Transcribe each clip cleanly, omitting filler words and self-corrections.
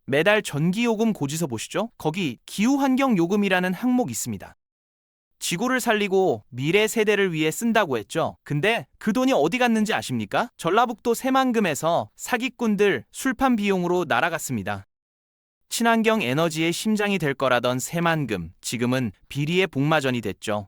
매달 전기요금 고지서 보시죠. 거기 기후환경요금이라는 항목 있습니다. 지구를 살리고 미래 세대를 위해 쓴다고 했죠. 근데 그 돈이 어디 갔는지 아십니까? 전라북도 새만금에서 사기꾼들 술판 비용으로 날아갔습니다. 친환경 에너지의 심장이 될 거라던 새만금, 지금은 비리의 복마전이 됐죠.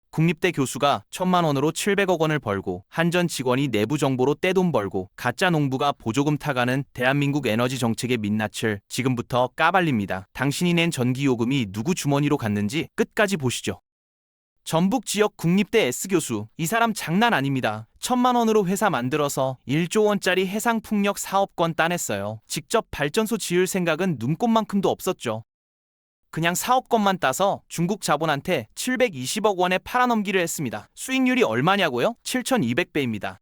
국립대 교수가 1,000만 원으로 700억 원을 벌고 한전 직원이 내부 정보로 떼돈 벌고 가짜 농부가 보조금 타가는 대한민국 에너지 정책의 민낯을 지금부터 까발립니다. 당신이 낸 전기요금이 누구 주머니로 갔는지 끝까지 보시죠. 전북 지역 국립대 S교수, 이 사람 장난 아닙니다. 1,000만 원으로 회사 만들어서 1조 원짜리 해상풍력 사업권 따냈어요. 직접 발전소 지을 생각은 눈꼽만큼도 없었죠. 그냥 사업권만 따서 중국 자본한테 720억 원에 팔아넘기를 했습니다. 수익률이 얼마냐고요? 7,200배입니다.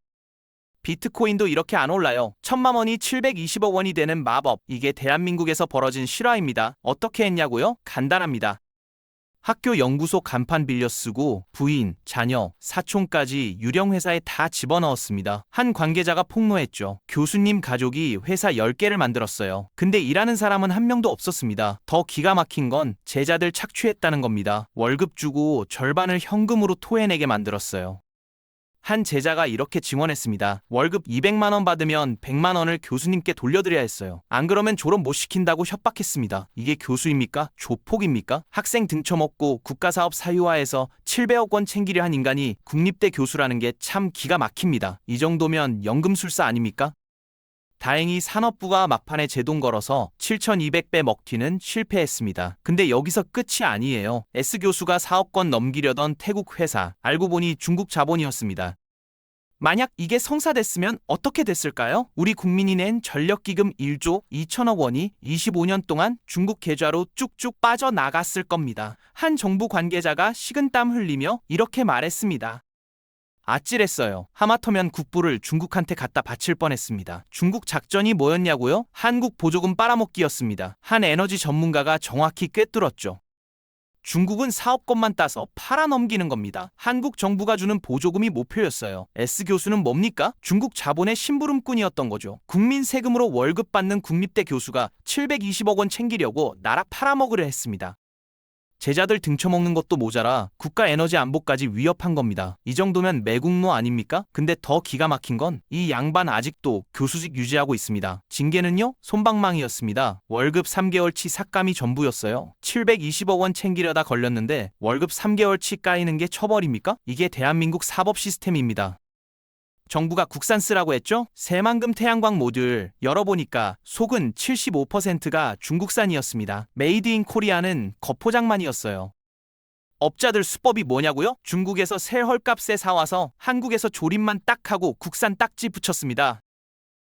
비트코인도 이렇게 안 올라요. 1,000만 원이 720억 원이 되는 마법. 이게 대한민국에서 벌어진 실화입니다. 어떻게 했냐고요? 간단합니다. 학교 연구소 간판 빌려 쓰고 부인, 자녀, 사촌까지 유령 회사에 다 집어넣었습니다. 한 관계자가 폭로했죠. 교수님 가족이 회사 10개를 만들었어요. 근데 일하는 사람은 한 명도 없었습니다. 더 기가 막힌 건 제자들 착취했다는 겁니다. 월급 주고 절반을 현금으로 토해내게 만들었어요. 한 제자가 이렇게 증언했습니다. 월급 200만 원 받으면 100만 원을 교수님께 돌려드려야 했어요. 안 그러면 졸업 못 시킨다고 협박했습니다. 이게 교수입니까? 조폭입니까? 학생 등쳐먹고 국가사업 사유화해서 700억 원 챙기려 한 인간이 국립대 교수라는 게 참 기가 막힙니다. 이 정도면 연금술사 아닙니까? 다행히 산업부가 막판에 제동 걸어서 7,200배 먹튀는 실패했습니다. 근데 여기서 끝이 아니에요. S교수가 사업권 넘기려던 태국 회사, 알고 보니 중국 자본이었습니다. 만약 이게 성사됐으면 어떻게 됐을까요? 우리 국민이 낸 전력기금 1조 2천억 원이 25년 동안 중국 계좌로 쭉쭉 빠져나갔을 겁니다. 한 정부 관계자가 식은땀 흘리며 이렇게 말했습니다. 아찔했어요. 하마터면 국부를 중국한테 갖다 바칠 뻔했습니다. 중국 작전이 뭐였냐고요? 한국 보조금 빨아먹기였습니다. 한 에너지 전문가가 정확히 꿰뚫었죠. 중국은 사업권만 따서 팔아넘기는 겁니다. 한국 정부가 주는 보조금이 목표였어요. S교수는 뭡니까? 중국 자본의 심부름꾼이었던 거죠. 국민 세금으로 월급 받는 국립대 교수가 720억 원 챙기려고 나라 팔아먹으려 했습니다. 제자들 등쳐먹는 것도 모자라 국가 에너지 안보까지 위협한 겁니다. 이 정도면 매국노 아닙니까? 근데 더 기가 막힌 건 이 양반 아직도 교수직 유지하고 있습니다. 징계는요? 솜방망이였습니다. 월급 3개월치 삭감이 전부였어요. 720억 원 챙기려다 걸렸는데 월급 3개월치 까이는 게 처벌입니까? 이게 대한민국 사법 시스템입니다. 정부가 국산 쓰라고 했죠? 새만금 태양광 모듈 열어보니까 속은 75%가 중국산이었습니다. 메이드 인 코리아는 겉포장만이었어요. 업자들 수법이 뭐냐고요? 중국에서 새 헐값에 사와서 한국에서 조립만 딱 하고 국산 딱지 붙였습니다.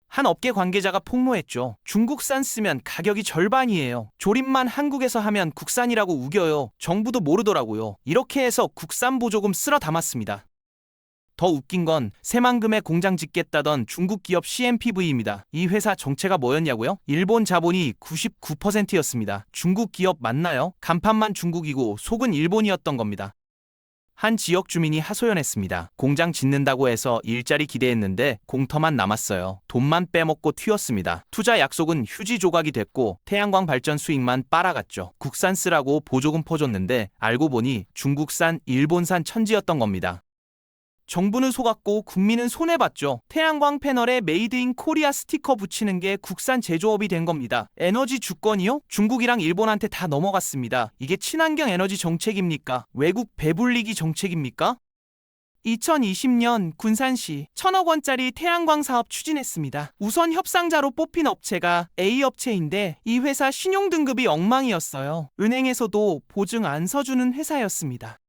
한 업계 관계자가 폭로했죠. 중국산 쓰면 가격이 절반이에요. 조립만 한국에서 하면 국산이라고 우겨요. 정부도 모르더라고요. 이렇게 해서 국산 보조금 쓸어 담았습니다. 더 웃긴 건 새만금에 공장 짓겠다던 중국 기업 CMPV입니다. 이 회사 정체가 뭐였냐고요? 일본 자본이 99%였습니다. 중국 기업 맞나요? 간판만 중국이고 속은 일본이었던 겁니다. 한 지역 주민이 하소연했습니다. 공장 짓는다고 해서 일자리 기대했는데 공터만 남았어요. 돈만 빼먹고 튀었습니다. 투자 약속은 휴지 조각이 됐고 태양광 발전 수익만 빨아갔죠. 국산 쓰라고 보조금 퍼줬는데 알고 보니 중국산, 일본산 천지였던 겁니다. 정부는 속았고 국민은 손해봤죠. 태양광 패널에 메이드 인 코리아 스티커 붙이는 게 국산 제조업이 된 겁니다. 에너지 주권이요? 중국이랑 일본한테 다 넘어갔습니다. 이게 친환경 에너지 정책입니까? 외국 배불리기 정책입니까? 2020년 군산시 1,000억 원짜리 태양광 사업 추진했습니다. 우선 협상자로 뽑힌 업체가 A업체인데 이 회사 신용등급이 엉망이었어요. 은행에서도 보증 안 서주는 회사였습니다.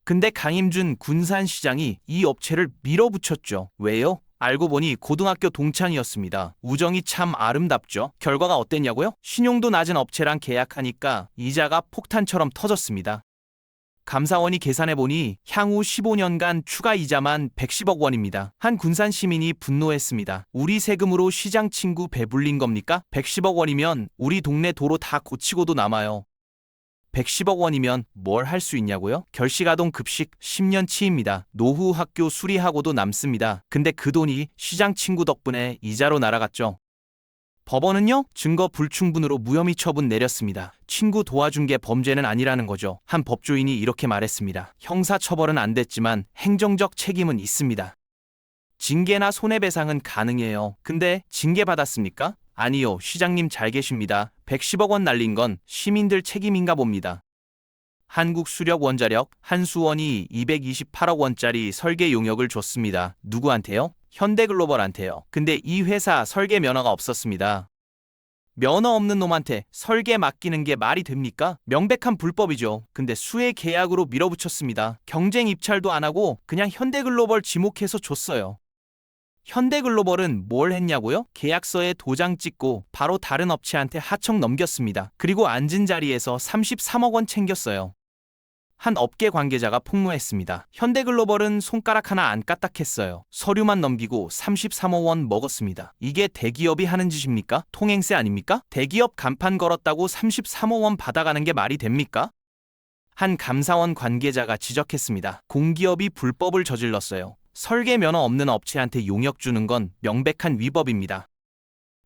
근데 강임준 군산시장이 이 업체를 밀어붙였죠. 왜요? 알고 보니 고등학교 동창이었습니다. 우정이 참 아름답죠. 결과가 어땠냐고요? 신용도 낮은 업체랑 계약하니까 이자가 폭탄처럼 터졌습니다. 감사원이 계산해보니 향후 15년간 추가 이자만 110억 원입니다. 한 군산 시민이 분노했습니다. 우리 세금으로 시장 친구 배불린 겁니까? 110억 원이면 우리 동네 도로 다 고치고도 남아요. 110억 원이면 뭘 할 수 있냐고요? 결식아동 급식 10년치입니다. 노후 학교 수리하고도 남습니다. 근데 그 돈이 시장 친구 덕분에 이자로 날아갔죠. 법원은요, 증거 불충분으로 무혐의 처분 내렸습니다. 친구 도와준 게 범죄는 아니라는 거죠. 한 법조인이 이렇게 말했습니다. 형사처벌은 안 됐지만 행정적 책임은 있습니다. 징계나 손해배상은 가능해요. 근데 징계 받았습니까? 아니요, 시장님 잘 계십니다. 110억 원 날린 건 시민들 책임인가 봅니다. 한국수력원자력 한수원이 228억 원짜리 설계 용역을 줬습니다. 누구한테요? 현대글로벌한테요. 근데 이 회사 설계 면허가 없었습니다. 면허 없는 놈한테 설계 맡기는 게 말이 됩니까? 명백한 불법이죠. 근데 수의 계약으로 밀어붙였습니다. 경쟁 입찰도 안 하고 그냥 현대글로벌 지목해서 줬어요. 현대글로벌은 뭘 했냐고요? 계약서에 도장 찍고 바로 다른 업체한테 하청 넘겼습니다. 그리고 앉은 자리에서 33억 원 챙겼어요. 한 업계 관계자가 폭로했습니다. 현대글로벌은 손가락 하나 안 까딱했어요. 서류만 넘기고 33억 원 먹었습니다. 이게 대기업이 하는 짓입니까? 통행세 아닙니까? 대기업 간판 걸었다고 33억 원 받아가는 게 말이 됩니까? 한 감사원 관계자가 지적했습니다. 공기업이 불법을 저질렀어요. 설계 면허 없는 업체한테 용역 주는 건 명백한 위법입니다.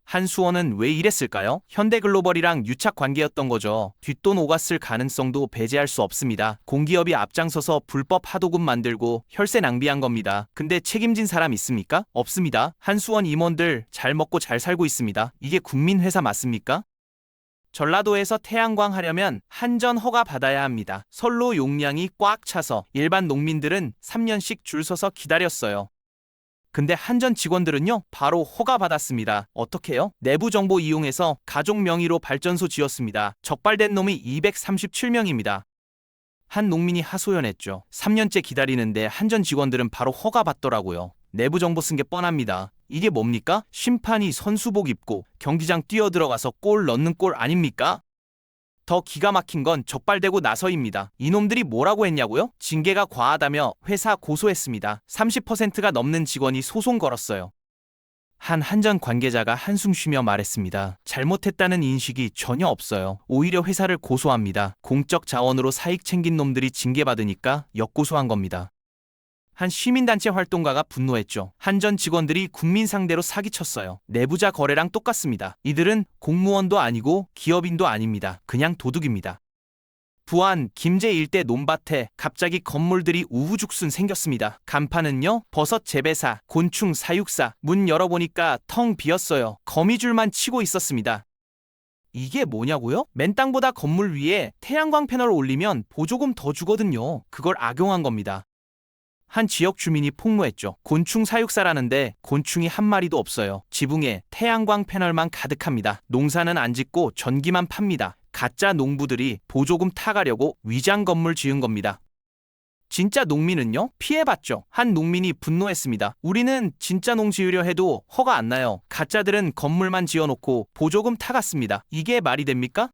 한수원은 왜 이랬을까요? 현대글로벌이랑 유착 관계였던 거죠. 뒷돈 오갔을 가능성도 배제할 수 없습니다. 공기업이 앞장서서 불법 하도급 만들고 혈세 낭비한 겁니다. 근데 책임진 사람 있습니까? 없습니다. 한수원 임원들 잘 먹고 잘 살고 있습니다. 이게 국민회사 맞습니까? 전라도에서 태양광 하려면 한전 허가 받아야 합니다. 선로 용량이 꽉 차서 일반 농민들은 3년씩 줄 서서 기다렸어요. 근데 한전 직원들은요, 바로 허가 받았습니다. 어떻게요? 내부 정보 이용해서 가족 명의로 발전소 지었습니다. 적발된 놈이 237명입니다. 한 농민이 하소연했죠. 3년째 기다리는데 한전 직원들은 바로 허가 받더라고요. 내부 정보 쓴 게 뻔합니다. 이게 뭡니까? 심판이 선수복 입고 경기장 뛰어들어가서 골 넣는 꼴 아닙니까? 더 기가 막힌 건 적발되고 나서입니다. 이놈들이 뭐라고 했냐고요? 징계가 과하다며 회사 고소했습니다. 30%가 넘는 직원이 소송 걸었어요. 한 한전 관계자가 한숨 쉬며 말했습니다. 잘못했다는 인식이 전혀 없어요. 오히려 회사를 고소합니다. 공적 자원으로 사익 챙긴 놈들이 징계받으니까 역고소한 겁니다. 한 시민단체 활동가가 분노했죠. 한전 직원들이 국민 상대로 사기쳤어요. 내부자 거래랑 똑같습니다. 이들은 공무원도 아니고 기업인도 아닙니다. 그냥 도둑입니다. 부안 김제 일대 논밭에 갑자기 건물들이 우후죽순 생겼습니다. 간판은요, 버섯 재배사, 곤충 사육사. 문 열어보니까 텅 비었어요. 거미줄만 치고 있었습니다. 이게 뭐냐고요? 맨 땅보다 건물 위에 태양광 패널을 올리면 보조금 더 주거든요. 그걸 악용한 겁니다. 한 지역 주민이 폭로했죠. 곤충 사육사라는데 곤충이 한 마리도 없어요. 지붕에 태양광 패널만 가득합니다. 농사는 안 짓고 전기만 팝니다. 가짜 농부들이 보조금 타가려고 위장 건물 지은 겁니다. 진짜 농민은요? 피해봤죠. 한 농민이 분노했습니다. 우리는 진짜 농 지으려 해도 허가 안 나요. 가짜들은 건물만 지어놓고 보조금 타갔습니다. 이게 말이 됩니까?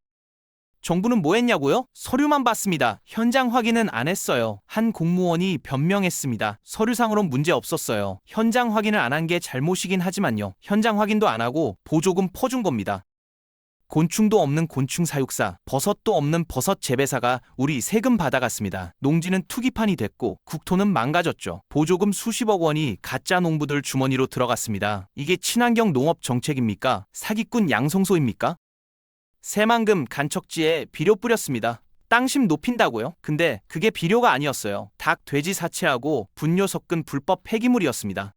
정부는 뭐 했냐고요? 서류만 봤습니다. 현장 확인은 안 했어요. 한 공무원이 변명했습니다. 서류상으론 문제 없었어요. 현장 확인을 안 한 게 잘못이긴 하지만요. 현장 확인도 안 하고 보조금 퍼준 겁니다. 곤충도 없는 곤충 사육사, 버섯도 없는 버섯 재배사가 우리 세금 받아갔습니다. 농지는 투기판이 됐고 국토는 망가졌죠. 보조금 수십억 원이 가짜 농부들 주머니로 들어갔습니다. 이게 친환경 농업 정책입니까? 사기꾼 양성소입니까? 새만금 간척지에 비료 뿌렸습니다. 땅심 높인다고요? 근데 그게 비료가 아니었어요. 닭, 돼지 사체하고 분뇨 섞은 불법 폐기물이었습니다.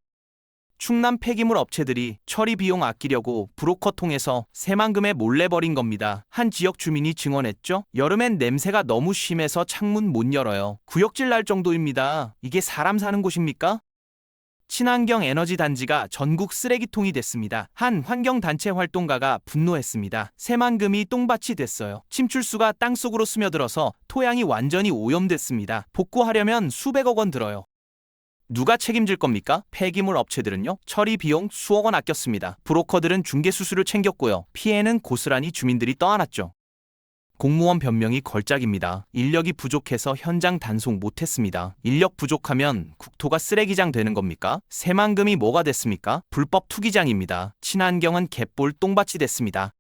충남 폐기물 업체들이 처리 비용 아끼려고 브로커 통해서 새만금에 몰래 버린 겁니다. 한 지역 주민이 증언했죠. 여름엔 냄새가 너무 심해서 창문 못 열어요. 구역질 날 정도입니다. 이게 사람 사는 곳입니까? 친환경 에너지 단지가 전국 쓰레기통이 됐습니다. 한 환경단체 활동가가 분노했습니다. 새만금이 똥밭이 됐어요. 침출수가 땅속으로 스며들어서 토양이 완전히 오염됐습니다. 복구하려면 수백억 원 들어요. 누가 책임질 겁니까? 폐기물 업체들은요, 처리 비용 수억 원 아꼈습니다. 브로커들은 중개 수수료 챙겼고요. 피해는 고스란히 주민들이 떠안았죠. 공무원 변명이 걸작입니다. 인력이 부족해서 현장 단속 못했습니다. 인력 부족하면 국토가 쓰레기장 되는 겁니까? 새만금이 뭐가 됐습니까? 불법 투기장입니다. 친환경은 갯볼 똥밭이 됐습니다.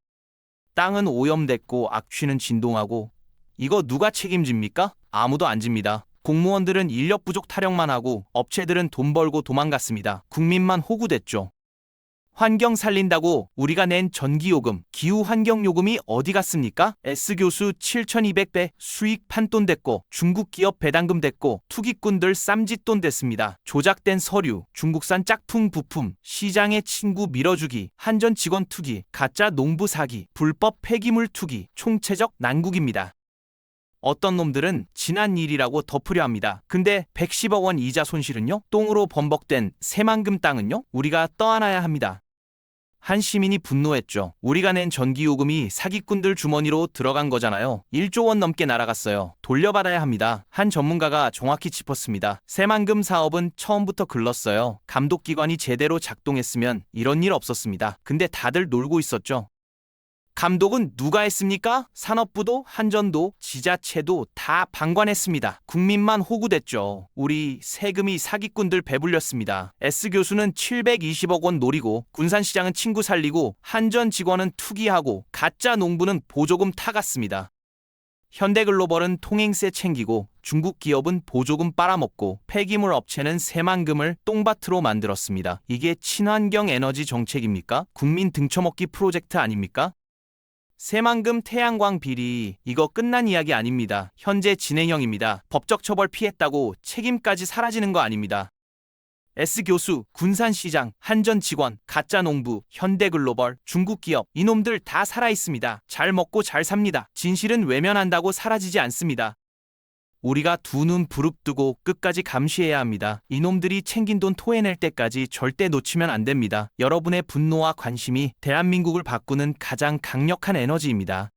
땅은 오염됐고 악취는 진동하고 이거 누가 책임집니까? 아무도 안 집니다. 공무원들은 인력 부족 타령만 하고 업체들은 돈 벌고 도망갔습니다. 국민만 호구됐죠. 환경 살린다고 우리가 낸 전기요금, 기후환경요금이 어디 갔습니까? S교수 7,200배 수익 판돈 됐고 중국 기업 배당금 됐고 투기꾼들 쌈짓돈 됐습니다. 조작된 서류, 중국산 짝퉁 부품, 시장의 친구 밀어주기, 한전 직원 투기, 가짜 농부 사기, 불법 폐기물 투기, 총체적 난국입니다. 어떤 놈들은 지난 일이라고 덮으려 합니다. 근데 110억 원 이자 손실은요? 똥으로 범벅된 새만금 땅은요? 우리가 떠안아야 합니다. 한 시민이 분노했죠. 우리가 낸 전기요금이 사기꾼들 주머니로 들어간 거잖아요. 1조 원 넘게 날아갔어요. 돌려받아야 합니다. 한 전문가가 정확히 짚었습니다. 새만금 사업은 처음부터 글렀어요. 감독기관이 제대로 작동했으면 이런 일 없었습니다. 근데 다들 놀고 있었죠. 감독은 누가 했습니까? 산업부도 한전도 지자체도 다 방관했습니다. 국민만 호구됐죠. 우리 세금이 사기꾼들 배불렸습니다. S교수는 720억 원 노리고 군산시장은 친구 살리고 한전 직원은 투기하고 가짜 농부는 보조금 타갔습니다. 현대글로벌은 통행세 챙기고 중국 기업은 보조금 빨아먹고 폐기물 업체는 새만금을 똥밭으로 만들었습니다. 이게 친환경 에너지 정책입니까? 국민 등쳐먹기 프로젝트 아닙니까? 새만금 태양광 비리 이거 끝난 이야기 아닙니다. 현재 진행형입니다. 법적 처벌 피했다고 책임까지 사라지는 거 아닙니다. S교수, 군산시장, 한전 직원, 가짜 농부, 현대글로벌, 중국 기업 이놈들 다 살아있습니다. 잘 먹고 잘 삽니다. 진실은 외면한다고 사라지지 않습니다. 우리가 두 눈 부릅뜨고 끝까지 감시해야 합니다. 이놈들이 챙긴 돈 토해낼 때까지 절대 놓치면 안 됩니다. 여러분의 분노와 관심이 대한민국을 바꾸는 가장 강력한 에너지입니다.